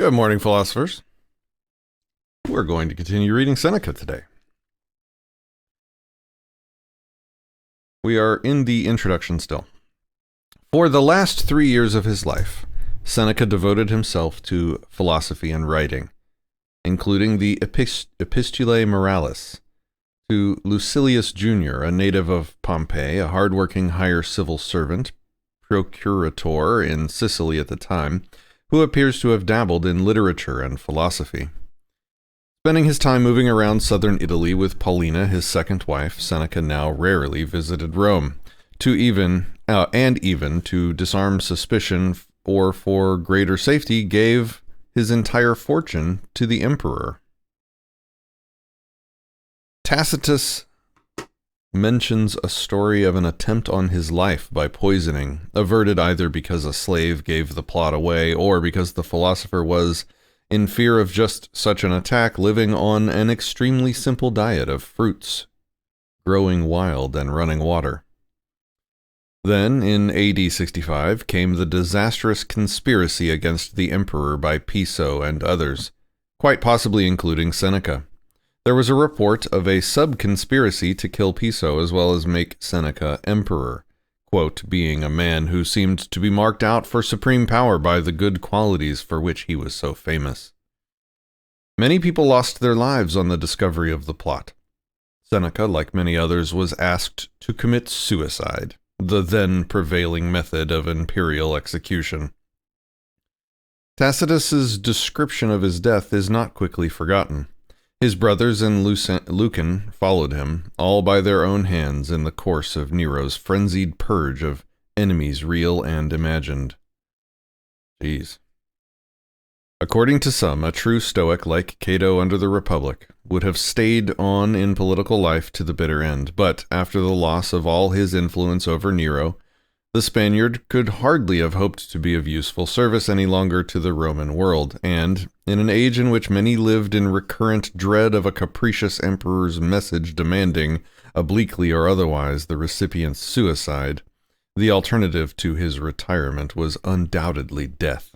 Good morning, philosophers. We're going to continue reading Seneca today. We are in the introduction still. For the last 3 years of his life, Seneca devoted himself to philosophy and writing, including the Epistulae Moralis, to Lucilius Jr., a native of Pompeii, a hard-working higher civil servant, procurator in Sicily at the time, who appears to have dabbled in literature and philosophy. Spending his time moving around southern Italy with Paulina, his second wife, Seneca now rarely visited Rome, even to disarm suspicion or for greater safety, gave his entire fortune to the emperor. Tacitus mentions a story of an attempt on his life by poisoning, averted either because a slave gave the plot away or because the philosopher was, in fear of just such an attack, living on an extremely simple diet of fruits, growing wild and running water. Then, in AD 65, came the disastrous conspiracy against the emperor by Piso and others, quite possibly including Seneca. There was a report of a sub-conspiracy to kill Piso as well as make Seneca emperor, quote, being a man who seemed to be marked out for supreme power by the good qualities for which he was so famous. Many people lost their lives on the discovery of the plot. Seneca, like many others, was asked to commit suicide, the then prevailing method of imperial execution. Tacitus's description of his death is not quickly forgotten. His brothers and Lucan followed him, all by their own hands, in the course of Nero's frenzied purge of enemies real and imagined. Jeez. According to some, a true Stoic like Cato under the Republic would have stayed on in political life to the bitter end, but after the loss of all his influence over Nero, the Spaniard could hardly have hoped to be of useful service any longer to the Roman world, and, in an age in which many lived in recurrent dread of a capricious emperor's message demanding, obliquely or otherwise, the recipient's suicide, the alternative to his retirement was undoubtedly death.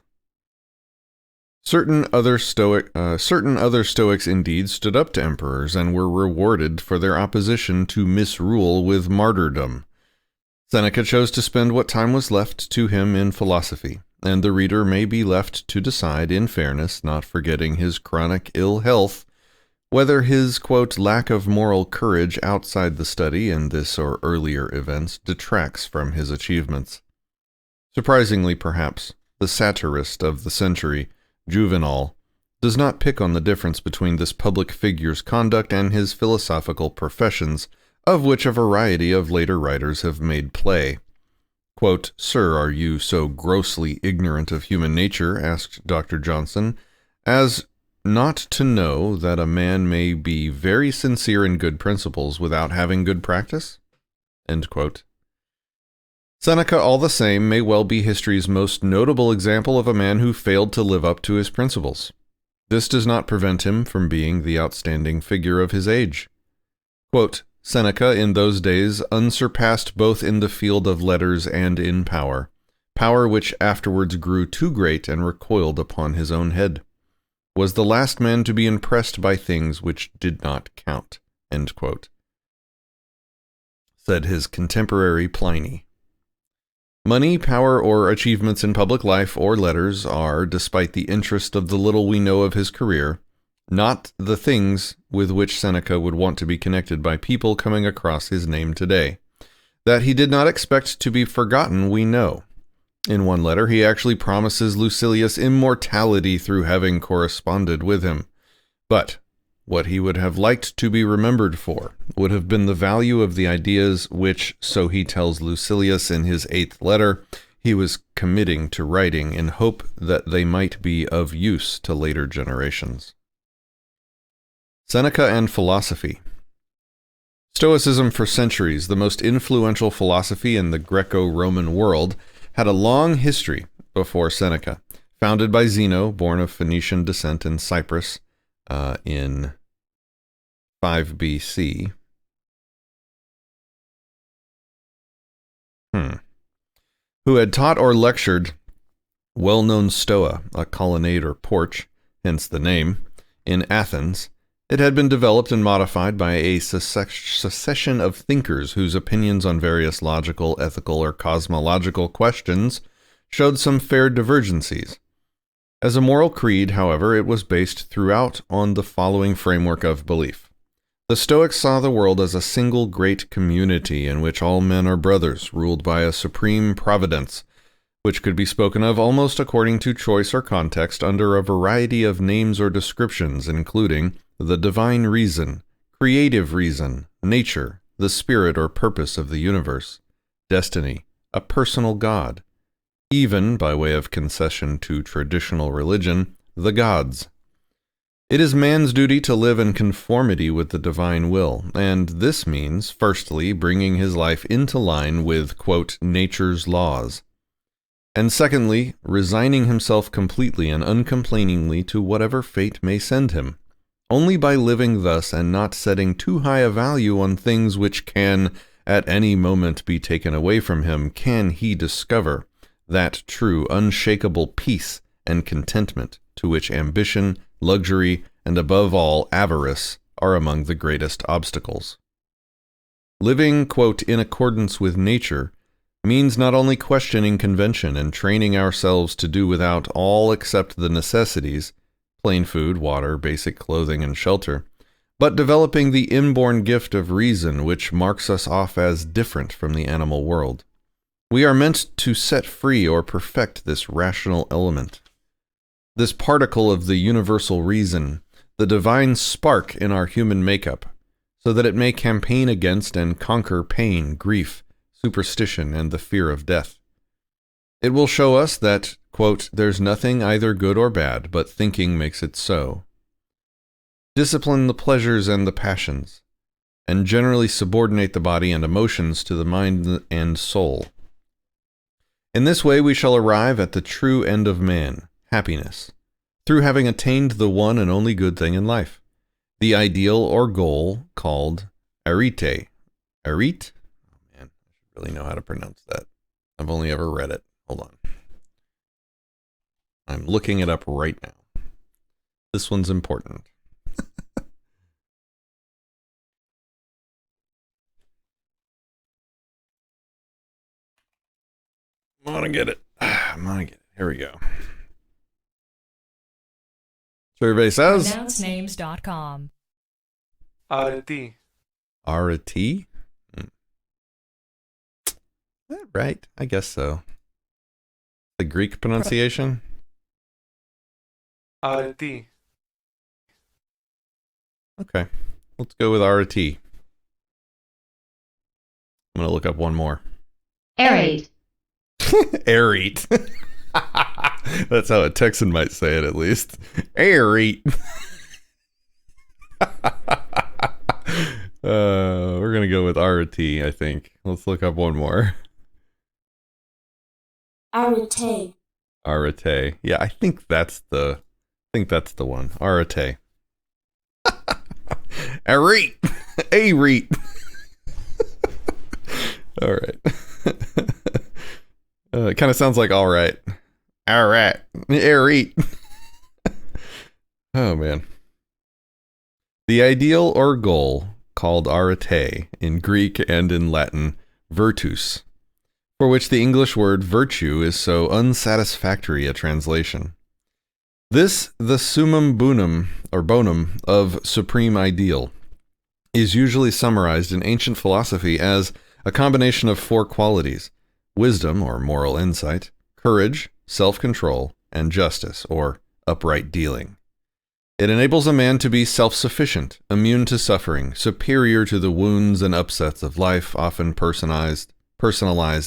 Certain other Stoics indeed stood up to emperors and were rewarded for their opposition to misrule with martyrdom. Seneca chose to spend what time was left to him in philosophy, and the reader may be left to decide, in fairness, not forgetting his chronic ill health, whether his, quote, lack of moral courage outside the study in this or earlier events detracts from his achievements. Surprisingly, perhaps, the satirist of the century, Juvenal, does not pick on the difference between this public figure's conduct and his philosophical professions, of which a variety of later writers have made play. Quote, "Sir, are you so grossly ignorant of human nature," asked Dr. Johnson, "as not to know that a man may be very sincere in good principles without having good practice?" End quote. Seneca, all the same, may well be history's most notable example of a man who failed to live up to his principles. This does not prevent him from being the outstanding figure of his age. Quote, Seneca, in those days, unsurpassed both in the field of letters and in power, power which afterwards grew too great and recoiled upon his own head, was the last man to be impressed by things which did not count, end quote, said his contemporary Pliny. Money, power, or achievements in public life or letters are, despite the interest of the little we know of his career, not the things with which Seneca would want to be connected by people coming across his name today. That he did not expect to be forgotten, we know. In one letter, he actually promises Lucilius immortality through having corresponded with him. But what he would have liked to be remembered for would have been the value of the ideas which, so he tells Lucilius in his 8th letter, he was committing to writing in hope that they might be of use to later generations. Seneca and philosophy. Stoicism for centuries, the most influential philosophy in the Greco-Roman world, had a long history before Seneca, founded by Zeno, born of Phoenician descent in Cyprus, in 5 BC. Who had taught or lectured well-known stoa, a colonnade or porch, hence the name, in Athens, it had been developed and modified by a succession of thinkers whose opinions on various logical, ethical, or cosmological questions showed some fair divergencies. As a moral creed, however, it was based throughout on the following framework of belief. The Stoics saw the world as a single great community in which all men are brothers, ruled by a supreme providence, which could be spoken of almost according to choice or context under a variety of names or descriptions, including the divine reason, creative reason, nature, the spirit or purpose of the universe, destiny, a personal God, even, by way of concession to traditional religion, the gods. It is man's duty to live in conformity with the divine will, and this means, firstly, bringing his life into line with, quote, nature's laws, and secondly, resigning himself completely and uncomplainingly to whatever fate may send him. Only by living thus and not setting too high a value on things which can, at any moment, be taken away from him, can he discover that true, unshakable peace and contentment to which ambition, luxury, and above all, avarice are among the greatest obstacles. Living, quote, in accordance with nature means not only questioning convention and training ourselves to do without all except the necessities, plain food, water, basic clothing, and shelter, but developing the inborn gift of reason which marks us off as different from the animal world. We are meant to set free or perfect this rational element, this particle of the universal reason, the divine spark in our human makeup, so that it may campaign against and conquer pain, grief, superstition, and the fear of death. It will show us that, quote, there's nothing either good or bad, but thinking makes it so. Discipline the pleasures and the passions, and generally subordinate the body and emotions to the mind and soul. In this way we shall arrive at the true end of man, happiness, through having attained the one and only good thing in life, the ideal or goal called arete. Arete? Oh man, I should really know how to pronounce that. I've only ever read it. Hold on. I'm looking it up right now. This one's important. I'm gonna get it. Here we go. Survey says AnnounceNames.com. Areti. Arete? Right? I guess so. The Greek pronunciation? Areti. Okay. Let's go with Arete. I'm going to look up one more. Aerate. Aerate. That's how a Texan might say it, at least. Aerate. We're going to go with Arete, I think. Let's look up one more. Arete. Arete. Yeah, I think that's the one. Arete. Arete. Arete. All right. It kind of sounds like all right. All right. Arete. Oh man. The ideal or goal, called arete in Greek and in Latin, virtus, for which the English word virtue is so unsatisfactory a translation. This, the summum bonum, or bonum, of supreme ideal, is usually summarized in ancient philosophy as a combination of four qualities: wisdom, or moral insight, courage, self-control, and justice, or upright dealing. It enables a man to be self-sufficient, immune to suffering, superior to the wounds and upsets of life, often personalized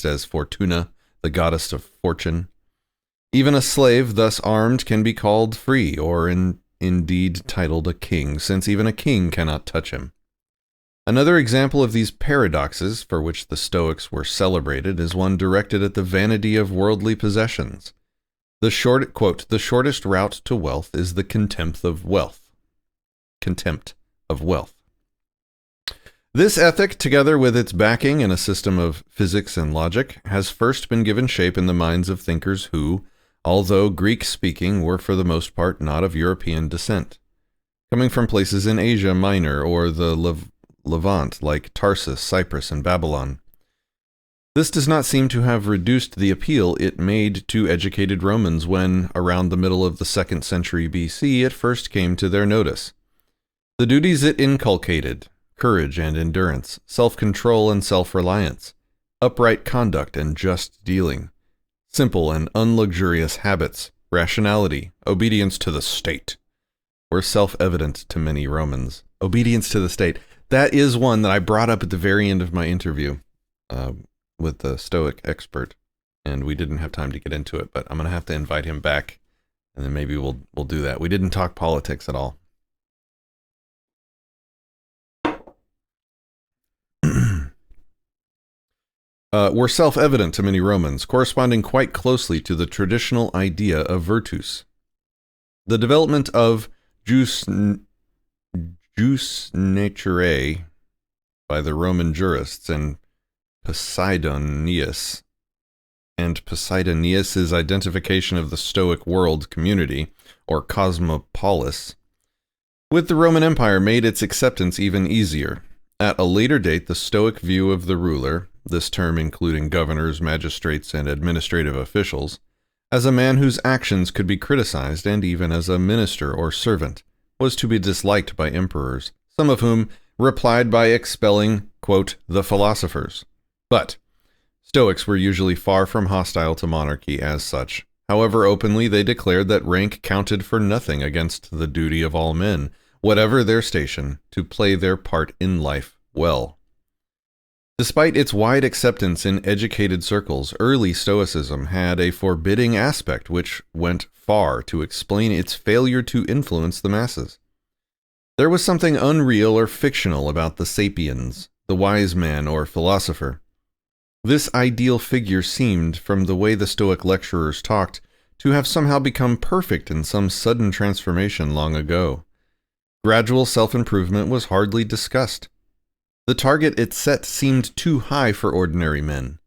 as Fortuna, the goddess of fortune. Even a slave thus armed can be called free, or indeed titled a king, since even a king cannot touch him. Another example of these paradoxes, for which the Stoics were celebrated, is one directed at the vanity of worldly possessions. The shortest route to wealth is the contempt of wealth. Contempt of wealth. This ethic, together with its backing in a system of physics and logic, has first been given shape in the minds of thinkers who, although Greek-speaking were for the most part not of European descent, coming from places in Asia Minor or the Levant like Tarsus, Cyprus, and Babylon. This does not seem to have reduced the appeal it made to educated Romans when, around the middle of the 2nd century BC, it first came to their notice. The duties it inculcated, courage and endurance, self-control and self-reliance, upright conduct and just dealing, simple and unluxurious habits, rationality, obedience to the state, were self-evident to many Romans. Obedience to the state. That is one that I brought up at the very end of my interview with the Stoic expert, and we didn't have time to get into it, but I'm going to have to invite him back, and then maybe we'll do that. We didn't talk politics at all. Were self-evident to many Romans, corresponding quite closely to the traditional idea of virtus. The development of jus naturae by the Roman jurists and Posidonius, and Posidonius's identification of the Stoic world community, or cosmopolis, with the Roman Empire made its acceptance even easier. At a later date, the Stoic view of the ruler, this term including governors, magistrates, and administrative officials, as a man whose actions could be criticized and even as a minister or servant, was to be disliked by emperors, some of whom replied by expelling, quote, the philosophers. But Stoics were usually far from hostile to monarchy as such. However openly they declared that rank counted for nothing against the duty of all men, whatever their station, to play their part in life well. Despite its wide acceptance in educated circles, early Stoicism had a forbidding aspect which went far to explain its failure to influence the masses. There was something unreal or fictional about the sapiens, the wise man or philosopher. This ideal figure seemed, from the way the Stoic lecturers talked, to have somehow become perfect in some sudden transformation long ago. Gradual self-improvement was hardly discussed. The target it set seemed too high for ordinary men.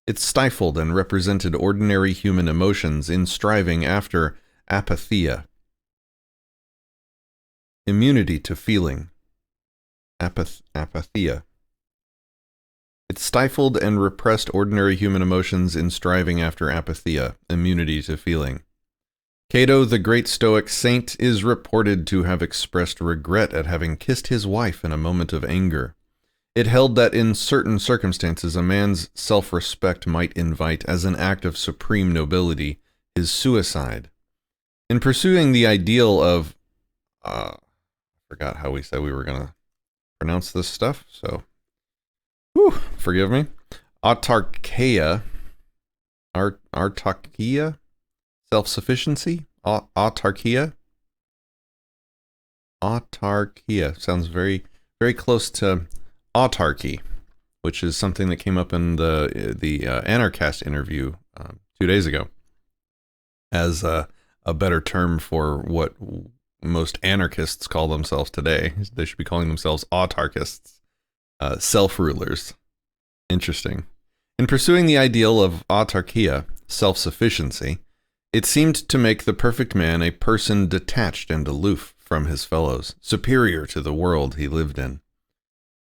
It stifled and represented ordinary human emotions in striving after apatheia. Immunity to feeling. Apatheia. It stifled and repressed ordinary human emotions in striving after apatheia, immunity to feeling. Cato, the great Stoic saint, is reported to have expressed regret at having kissed his wife in a moment of anger. It held that in certain circumstances a man's self-respect might invite, as an act of supreme nobility, his suicide. In pursuing the ideal of... I forgot how we said we were going to pronounce this stuff, so... forgive me. Autarkia. Autarkia? Self-sufficiency? Autarkia? Autarkia. Sounds very, very close to autarky, which is something that came up in the Anarchast interview 2 days ago as a better term for what most anarchists call themselves today. They should be calling themselves autarkists, self-rulers. Interesting. In pursuing the ideal of autarkia, self-sufficiency, it seemed to make the perfect man a person detached and aloof from his fellows, superior to the world he lived in.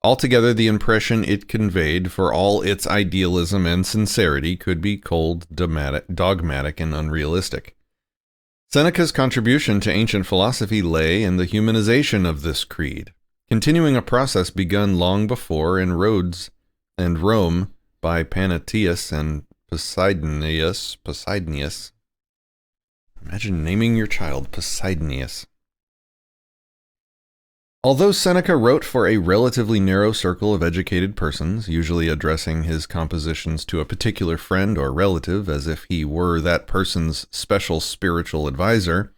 Altogether, the impression it conveyed, for all its idealism and sincerity, could be cold, dogmatic, and unrealistic. Seneca's contribution to ancient philosophy lay in the humanization of this creed, continuing a process begun long before in Rhodes and Rome by Panaetius and Posidonius. Imagine naming your child Posidonius. Although Seneca wrote for a relatively narrow circle of educated persons, usually addressing his compositions to a particular friend or relative as if he were that person's special spiritual advisor,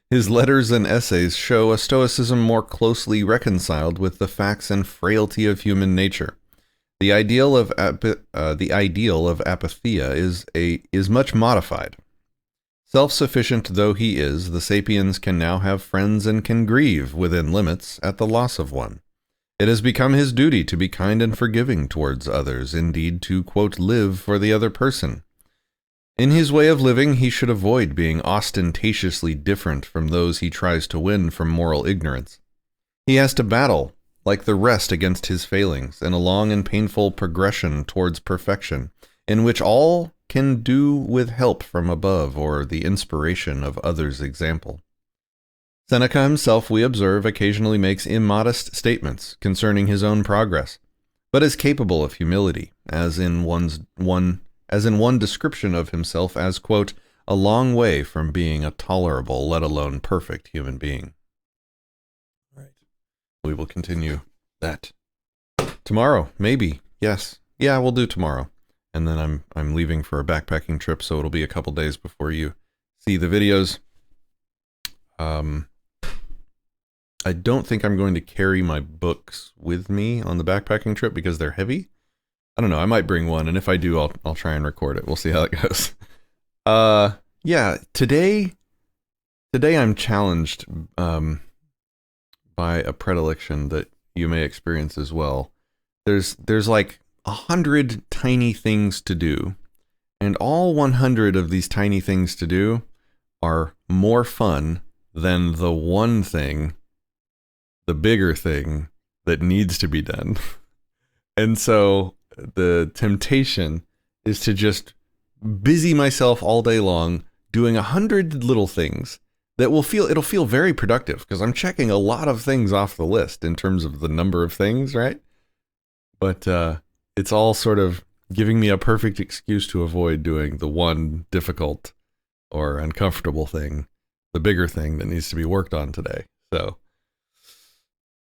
his letters and essays show a Stoicism more closely reconciled with the facts and frailty of human nature. The ideal of apatheia is much modified. Self-sufficient though he is, the sapiens can now have friends and can grieve, within limits, at the loss of one. It has become his duty to be kind and forgiving towards others, indeed to, quote, live for the other person. In his way of living, he should avoid being ostentatiously different from those he tries to win from moral ignorance. He has to battle, like the rest, against his failings, in a long and painful progression towards perfection, in which all can do with help from above or the inspiration of others' example. Seneca himself, we observe, occasionally makes immodest statements concerning his own progress, but is capable of humility, as in one description of himself as, quote, a long way from being a tolerable, let alone perfect human being. Right. We will continue that tomorrow, maybe. Yes. Yeah, we'll do tomorrow. And then I'm leaving for a backpacking trip, so it'll be a couple days before you see the videos. I don't think I'm going to carry my books with me on the backpacking trip because they're heavy. I don't know. I might bring one, and if I do, I'll try and record it. We'll see how it goes. Yeah. Today I'm challenged by a predilection that you may experience as well. There's like 100 tiny things to do, and all 100 of these tiny things to do are more fun than the one thing, the bigger thing that needs to be done. And so the temptation is to just busy myself all day long doing 100 little things that it'll feel very productive because I'm checking a lot of things off the list in terms of the number of things, right? But it's all sort of giving me a perfect excuse to avoid doing the one difficult or uncomfortable thing, the bigger thing that needs to be worked on today. So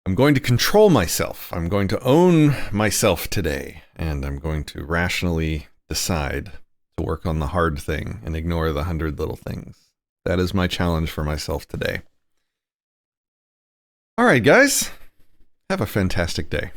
I'm going to control myself. I'm going to own myself today, and I'm going to rationally decide to work on the hard thing and ignore the 100 little things. That is my challenge for myself today. All right, guys. Have a fantastic day.